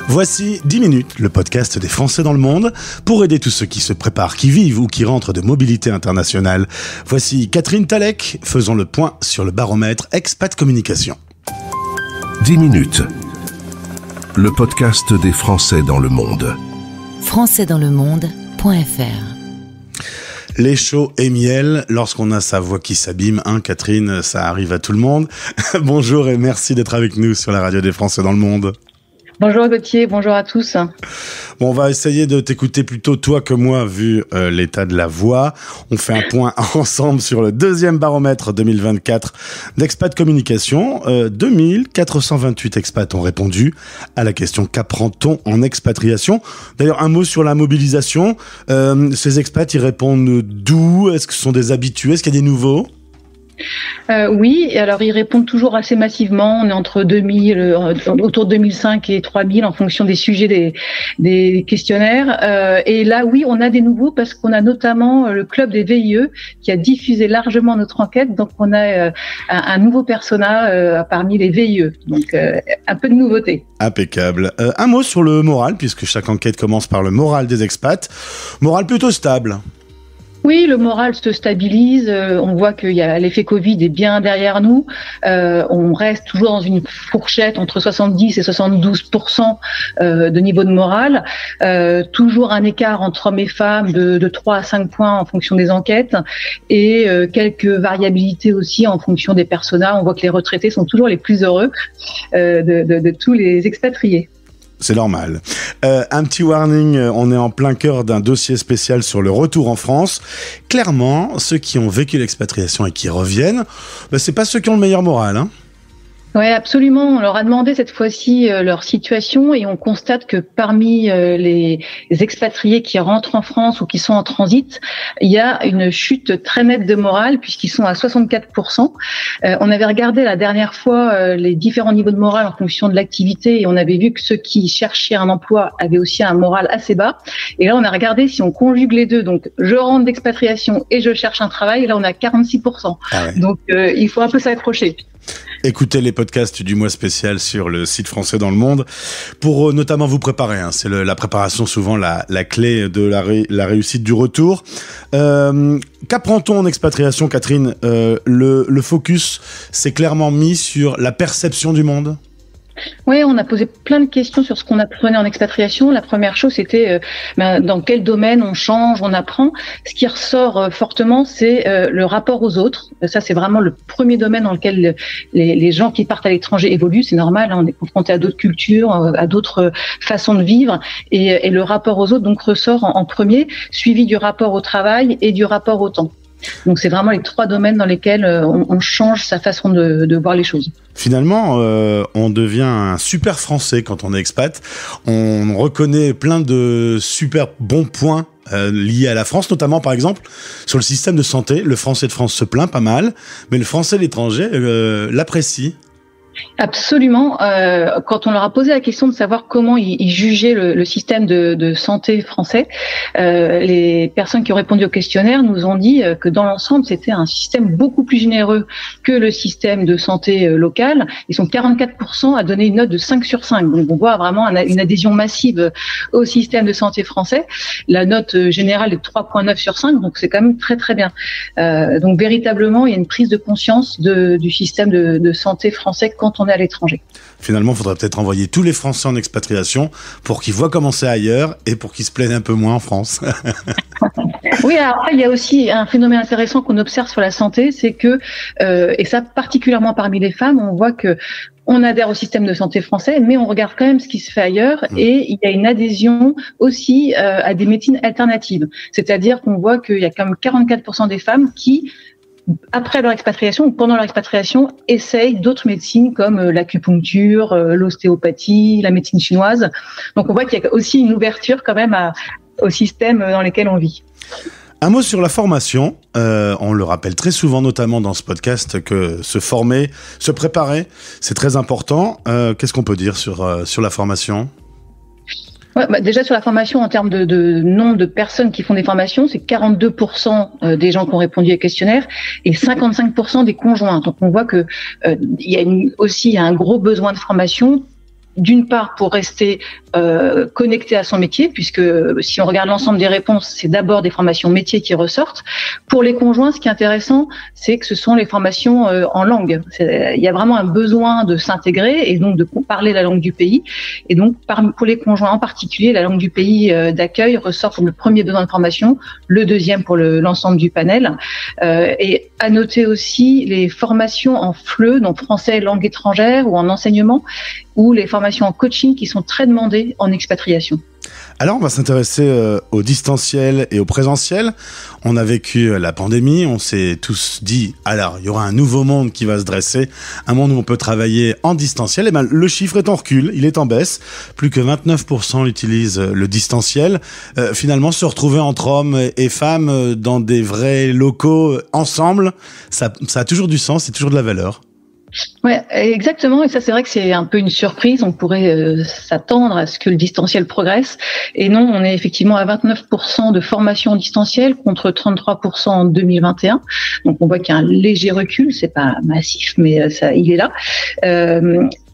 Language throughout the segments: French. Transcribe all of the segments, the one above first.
Voici 10 minutes, le podcast des Français dans le monde, pour aider tous ceux qui se préparent, qui vivent ou qui rentrent de mobilité internationale. Voici Catherine Talek, faisons le point sur le baromètre Expat Communication. 10 minutes, le podcast des Français dans le monde. Françaisdanslemonde.fr. Les chauds et miel, lorsqu'on a sa voix qui s'abîme, Catherine, ça arrive à tout le monde. Bonjour et merci d'être avec nous sur la radio des Français dans le monde. Bonjour Gauthier, bonjour à tous. Bon, on va essayer de t'écouter plutôt toi que moi, vu l'état de la voix. On fait un point ensemble sur le deuxième baromètre 2024 d'Expat Communication. 2428 expats ont répondu à la question « Qu'apprend-on en expatriation ?» D'ailleurs, un mot sur la mobilisation. Ces expats, ils répondent d'où? Est-ce que ce sont des habitués? Est-ce qu'il y a des nouveaux? Oui, et alors ils répondent toujours assez massivement. On est entre 2000, autour de 2005 et 3000 en fonction des sujets des questionnaires. Et là, oui, on a des nouveaux parce qu'on a notamment le club des VIE qui a diffusé largement notre enquête. Donc, on a un nouveau persona parmi les VIE. Donc, un peu de nouveauté. Impeccable. Un mot sur le moral, puisque chaque enquête commence par le moral des expats. Moral plutôt stable. Oui, le moral se stabilise. On voit qu'il y a l'effet Covid est bien derrière nous. On reste toujours dans une fourchette entre 70 et 72% de niveau de morale. Toujours un écart entre hommes et femmes de 3 à 5 points en fonction des enquêtes et quelques variabilités aussi en fonction des personas. On voit que les retraités sont toujours les plus heureux de tous les expatriés. C'est normal. Un petit warning, on est en plein cœur d'un dossier spécial sur le retour en France. Clairement, ceux qui ont vécu l'expatriation et qui reviennent, c'est pas ceux qui ont le meilleur moral, hein. Oui, absolument. On leur a demandé cette fois-ci leur situation et on constate que parmi les expatriés qui rentrent en France ou qui sont en transit, il y a une chute très nette de morale puisqu'ils sont à 64%. On avait regardé la dernière fois les différents niveaux de morale en fonction de l'activité et on avait vu que ceux qui cherchaient un emploi avaient aussi un moral assez bas. Et là, on a regardé si on conjugue les deux. Donc, je rentre d'expatriation et je cherche un travail. Et là, on a 46%. Ah ouais. Donc, il faut un peu s'accrocher. Écoutez les podcasts du mois spécial sur le site Français dans le monde pour notamment vous préparer. C'est la préparation souvent la clé de la réussite du retour. Qu'apprend-on en expatriation, Catherine? Le focus s'est clairement mis sur la perception du monde. Oui, on a posé plein de questions sur ce qu'on apprenait en expatriation. La première chose, c'était dans quel domaine on change, on apprend. Ce qui ressort fortement, c'est le rapport aux autres. Ça, c'est vraiment le premier domaine dans lequel les gens qui partent à l'étranger évoluent. C'est normal, on est confronté à d'autres cultures, à d'autres façons de vivre. Et le rapport aux autres donc ressort en premier, suivi du rapport au travail et du rapport au temps. Donc c'est vraiment les trois domaines dans lesquels on change sa façon de voir les choses. Finalement, on devient un super français quand on est expat. On reconnaît plein de super bons points liés à la France, notamment par exemple sur le système de santé. Le français de France se plaint pas mal, mais le français de l'étranger l'apprécie. Absolument. Quand on leur a posé la question de savoir comment ils jugeaient le système de santé français, les personnes qui ont répondu au questionnaire nous ont dit que dans l'ensemble, c'était un système beaucoup plus généreux que le système de santé local. Ils sont 44% à donner une note de 5 sur 5. Donc on voit vraiment une adhésion massive au système de santé français. La note générale est 3,9 sur 5, donc c'est quand même très très bien. Donc véritablement, il y a une prise de conscience du système de santé français quand on est à l'étranger. Finalement, il faudrait peut-être envoyer tous les Français en expatriation pour qu'ils voient comment c'est ailleurs et pour qu'ils se plaignent un peu moins en France. Oui, alors après, il y a aussi un phénomène intéressant qu'on observe sur la santé, c'est que, et ça particulièrement parmi les femmes, on voit que on adhère au système de santé français, mais on regarde quand même ce qui se fait ailleurs et il y a une adhésion aussi à des médecines alternatives. C'est-à-dire qu'on voit qu'il y a quand même 44% des femmes qui après leur expatriation ou pendant leur expatriation, essayent d'autres médecines comme l'acupuncture, l'ostéopathie, la médecine chinoise. Donc on voit qu'il y a aussi une ouverture quand même au système dans lequel on vit. Un mot sur la formation. On le rappelle très souvent, notamment dans ce podcast, que se former, se préparer, c'est très important. Qu'est-ce qu'on peut dire sur la formation ? Ouais, déjà sur la formation, en termes de nombre de personnes qui font des formations, c'est 42% des gens qui ont répondu au questionnaire et 55% des conjoints. Donc on voit que il y a aussi un gros besoin de formation. d'une part pour rester connecté à son métier, puisque si on regarde l'ensemble des réponses, c'est d'abord des formations métiers qui ressortent. Pour les conjoints, ce qui est intéressant, c'est que ce sont les formations en langue. Il y a vraiment un besoin de s'intégrer et donc de parler la langue du pays. Et donc, pour les conjoints en particulier, la langue du pays d'accueil ressort comme le premier besoin de formation, le deuxième pour l'ensemble du panel. Et à noter aussi les formations en FLE, donc français langue étrangère, ou en enseignement, ou les formations en coaching qui sont très demandées en expatriation. Alors, on va s'intéresser au distanciel et au présentiel. On a vécu la pandémie, on s'est tous dit, alors, il y aura un nouveau monde qui va se dresser, un monde où on peut travailler en distanciel. Et ben, le chiffre est en recul, il est en baisse. Plus que 29% utilisent le distanciel. Finalement, se retrouver entre hommes et femmes dans des vrais locaux ensemble, ça a toujours du sens, c'est toujours de la valeur. Ouais, exactement. Et ça, c'est vrai que c'est un peu une surprise. On pourrait s'attendre à ce que le distanciel progresse. Et non, on est effectivement à 29% de formation en distanciel contre 33% en 2021. Donc, on voit qu'il y a un léger recul. C'est pas massif, mais il est là.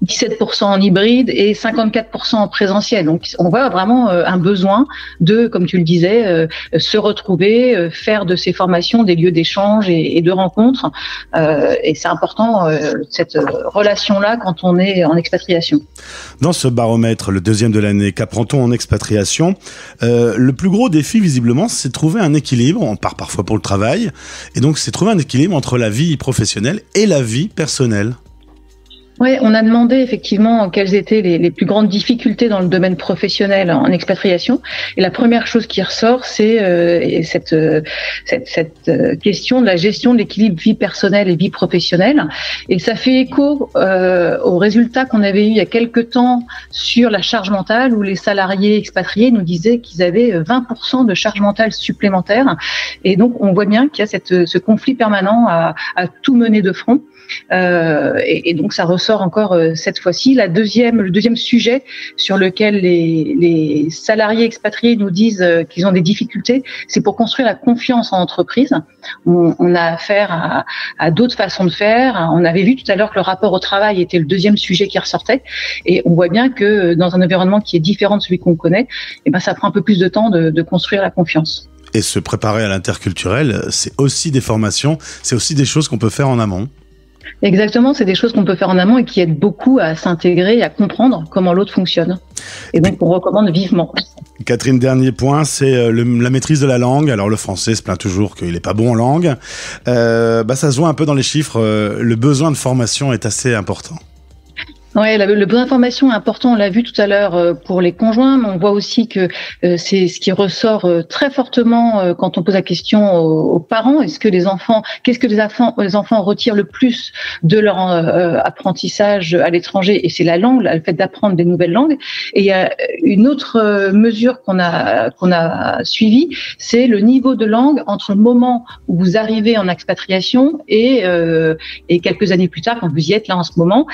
17% en hybride et 54% en présentiel. Donc, on voit vraiment un besoin de, comme tu le disais, se retrouver, faire de ces formations des lieux d'échange et de rencontres. Et c'est important, cette relation-là, quand on est en expatriation. Dans ce baromètre, le deuxième de l'année, qu'apprend-on en expatriation ? Le plus gros défi, visiblement, c'est de trouver un équilibre. On part parfois pour le travail. Et donc, c'est trouver un équilibre entre la vie professionnelle et la vie personnelle. Oui, on a demandé effectivement quelles étaient les plus grandes difficultés dans le domaine professionnel en expatriation. Et la première chose qui ressort, c'est cette question de la gestion de l'équilibre vie personnelle et vie professionnelle. Et ça fait écho aux résultats qu'on avait eu il y a quelques temps sur la charge mentale, où les salariés expatriés nous disaient qu'ils avaient 20% de charge mentale supplémentaire. Et donc, on voit bien qu'il y a ce conflit permanent à tout mener de front. Et donc ça ressort encore cette fois-ci. Le deuxième sujet sur lequel les salariés expatriés nous disent qu'ils ont des difficultés, c'est pour construire la confiance en entreprise. On a affaire à d'autres façons de faire. On avait vu tout à l'heure que le rapport au travail était le deuxième sujet qui ressortait, et on voit bien que dans un environnement qui est différent de celui qu'on connaît, ça prend un peu plus de temps de construire la confiance. Et se préparer à l'interculturel, c'est aussi des formations, c'est aussi des choses qu'on peut faire en amont. Exactement, c'est des choses qu'on peut faire en amont et qui aident beaucoup à s'intégrer et à comprendre comment l'autre fonctionne. Et donc, on recommande vivement. Catherine, dernier point, c'est la maîtrise de la langue. Alors, le français se plaint toujours qu'il n'est pas bon en langue. Ça se voit un peu dans les chiffres. Le besoin de formation est assez important. Ouais, le besoin d'information est important, on l'a vu tout à l'heure pour les conjoints, mais on voit aussi que c'est ce qui ressort très fortement quand on pose la question aux parents. Qu'est-ce que les enfants retirent le plus de leur apprentissage à l'étranger? Et c'est la langue, le fait d'apprendre des nouvelles langues. Et il y a une autre mesure qu'on a suivie, c'est le niveau de langue entre le moment où vous arrivez en expatriation et quelques années plus tard, quand vous y êtes là en ce moment.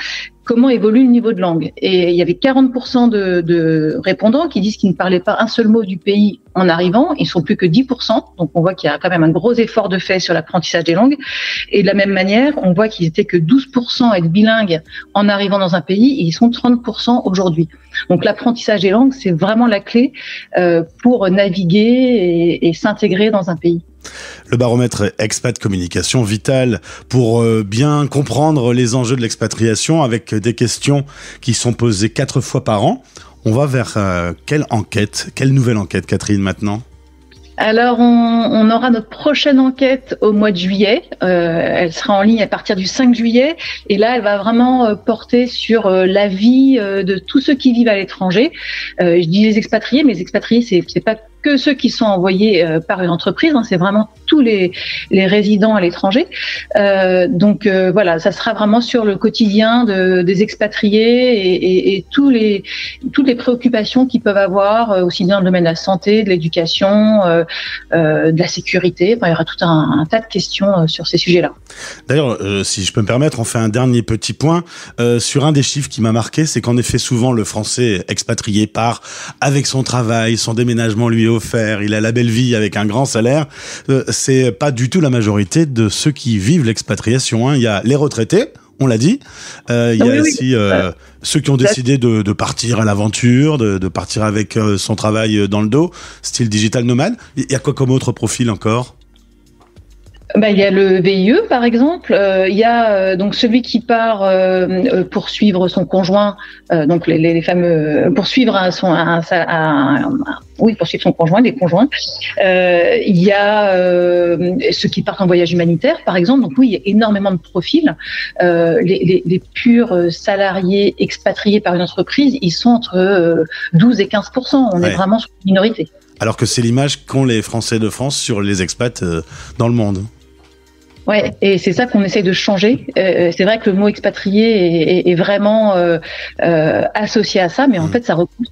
Comment évolue le niveau de langue? Et il y avait 40% de répondants qui disent qu'ils ne parlaient pas un seul mot du pays en arrivant. Ils sont plus que 10%. Donc, on voit qu'il y a quand même un gros effort de fait sur l'apprentissage des langues. Et de la même manière, on voit qu'ils étaient que 12% à être bilingues en arrivant dans un pays, et ils sont 30% aujourd'hui. Donc, l'apprentissage des langues, c'est vraiment la clé pour naviguer et s'intégrer dans un pays. Le baromètre Expat Communication, vital pour bien comprendre les enjeux de l'expatriation, avec des questions qui sont posées 4 fois par an. On va vers quelle nouvelle enquête, Catherine, maintenant ? Alors, on aura notre prochaine enquête au mois de juillet. Elle sera en ligne à partir du 5 juillet. Et là, elle va vraiment porter sur la vie de tous ceux qui vivent à l'étranger. Je dis les expatriés, mais les expatriés, c'est pas que ceux qui sont envoyés par une entreprise, c'est vraiment tous les résidents à l'étranger. Donc voilà, ça sera vraiment sur le quotidien des expatriés et toutes les préoccupations qu'ils peuvent avoir, aussi bien dans le domaine de la santé, de l'éducation, de la sécurité. Il y aura tout un tas de questions sur ces sujets-là. D'ailleurs, si je peux me permettre, on fait un dernier petit point sur un des chiffres qui m'a marqué, c'est qu'en effet, souvent, le Français expatrié part avec son travail, son déménagement lui est offert, il a la belle vie avec un grand salaire. C'est pas du tout la majorité de ceux qui vivent l'expatriation. Il y a les retraités, on l'a dit. Il y a aussi ceux qui ont décidé de partir à l'aventure, de partir avec son travail dans le dos, style digital nomade. Il y a quoi comme autre profil encore ? Il y a le VIE par exemple, il y a donc celui qui part poursuivre son conjoint, donc les fameux poursuivre poursuivre son conjoint, les conjoints. Il y a ceux qui partent en voyage humanitaire par exemple. Donc oui, il y a énormément de profils. Les purs salariés expatriés par une entreprise, ils sont entre 12 et 15%. On est vraiment sur une minorité. Alors que c'est l'image qu'ont les Français de France sur les expats dans le monde. Ouais, et c'est ça qu'on essaye de changer. C'est vrai que le mot expatrié est vraiment associé à ça, mais en fait, ça recoupe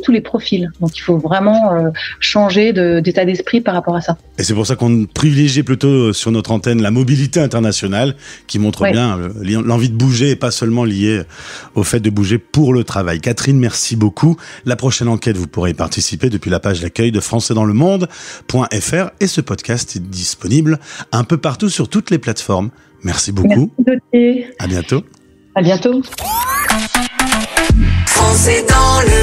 tous les profils. Donc, il faut vraiment changer d'état d'esprit par rapport à ça. Et c'est pour ça qu'on privilégie plutôt sur notre antenne la mobilité internationale, qui montre bien l'envie de bouger et pas seulement liée au fait de bouger pour le travail. Catherine, merci beaucoup. La prochaine enquête, vous pourrez y participer depuis la page d'accueil de françaisdanslemonde.fr et ce podcast est disponible un peu partout sur toutes les plateformes. Merci beaucoup. Merci. À bientôt. À bientôt. Français dans le